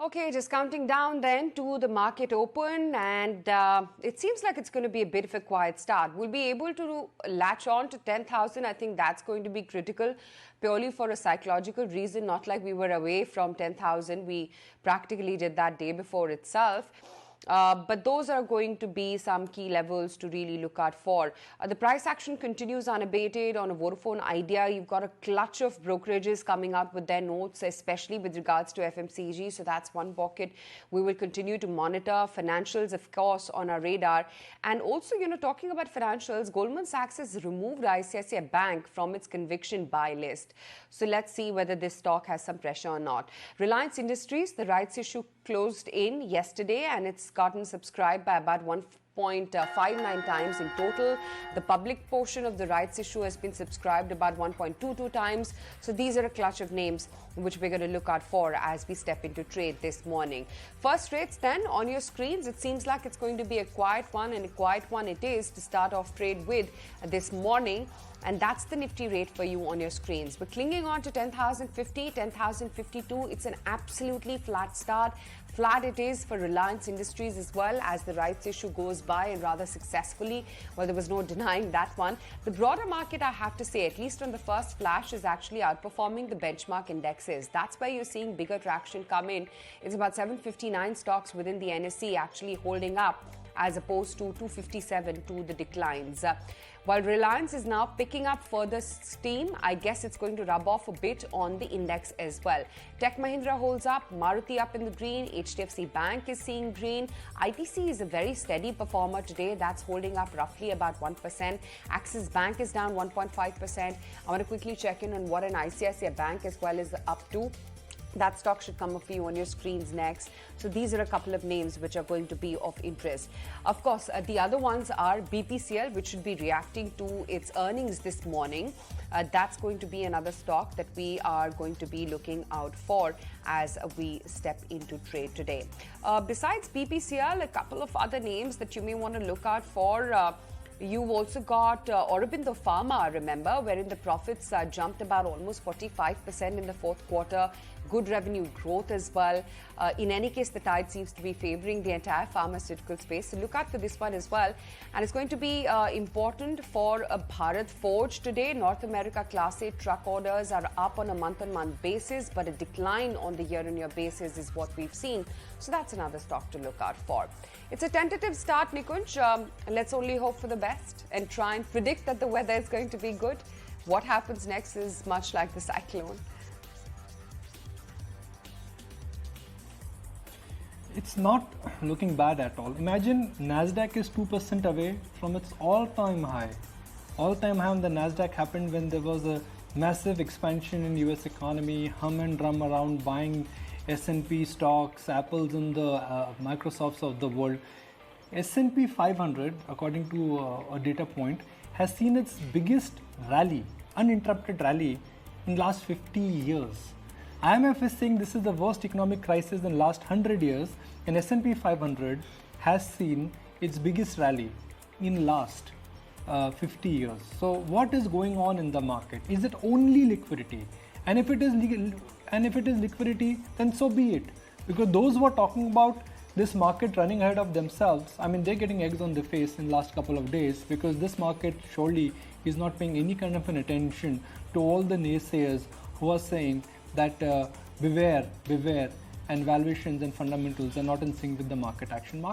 Okay, just counting down then to the market open, and it seems like it's going to be a bit of a quiet start. We'll be able to latch on to 10,000. I think that's going to be critical purely for a psychological reason, not like we were away from 10,000. We practically did that day before itself. But those are going to be some key levels to really look out for. The price action continues unabated on a Vodafone Idea. You've got a clutch of brokerages coming out with their notes, especially with regards to FMCG. So that's one pocket we will continue to monitor. Financials, of course, on our radar. And also, talking about financials, Goldman Sachs has removed ICICI Bank from its conviction buy list. So let's see whether this stock has some pressure or not. Reliance Industries, the rights issue closed in yesterday, and it's gotten subscribed by about 1.59 times in total. The public portion of the rights issue has been subscribed about 1.22 times. So these are a clutch of names which we're going to look out for as we step into trade this morning. First rates then on your screens. It seems like it's going to be a quiet one, and a quiet one it is to start off trade with this morning. And that's the Nifty rate for you on your screens. We're clinging on to 10,050, 10,052. It's an absolutely flat start. Flat it is for Reliance Industries as well, as the rights issue goes by, and rather successfully. Well, there was no denying that one. The broader market, I have to say, at least on the first flash, is actually outperforming the benchmark indexes. That's why you're seeing bigger traction come in. It's about 759 stocks within the NSE actually holding up, as opposed to 257 to the declines. While Reliance is now picking up further steam, I guess it's going to rub off a bit on the index as well. Tech Mahindra holds up, Maruti up in the green, HDFC Bank is seeing green. ITC is a very steady performer today. That's holding up roughly about 1%. Axis Bank is down 1.5%. I want to quickly check in on what an ICICI Bank as well is up to. That stock should come up for you on your screens next. So these are a couple of names which are going to be of interest. Of course, the other ones are BPCL, which should be reacting to its earnings this morning. That's going to be another stock that we are going to be looking out for as we step into trade today. Besides BPCL, a couple of other names that you may want to look out for. You've also got Aurobindo Pharma, remember, wherein the profits jumped about almost 45% in the fourth quarter. Good revenue growth as well. In any case, the tide seems to be favoring the entire pharmaceutical space. So look out for this one as well. And it's going to be important for Bharat Forge today. North America Class 8 truck orders are up on a month-on-month basis, but a decline on the year-on-year basis is what we've seen. So that's another stock to look out for. It's a tentative start, Nikunj. Let's only hope for the best and try and predict that the weather is going to be good. What happens next is much like the cyclone. It's not looking bad at all. Imagine Nasdaq is 2% away from its all-time high. All-time high on the Nasdaq happened when there was a massive expansion in US economy, hum and drum around buying S&P stocks, Apples and the Microsofts of the world. S&P 500, according to a data point, has seen its biggest rally, uninterrupted rally in the last 50 years. IMF is saying this is the worst economic crisis in the last 100 years, and S&P 500 has seen its biggest rally in last 50 years. So what is going on in the market? Is it only liquidity? And if it is liquidity, then so be it. Because those who are talking about this market running ahead of themselves, I mean, they're getting eggs on the face in the last couple of days, because this market surely is not paying any kind of an attention to all the naysayers who are saying that beware, and valuations and fundamentals are not in sync with the market action.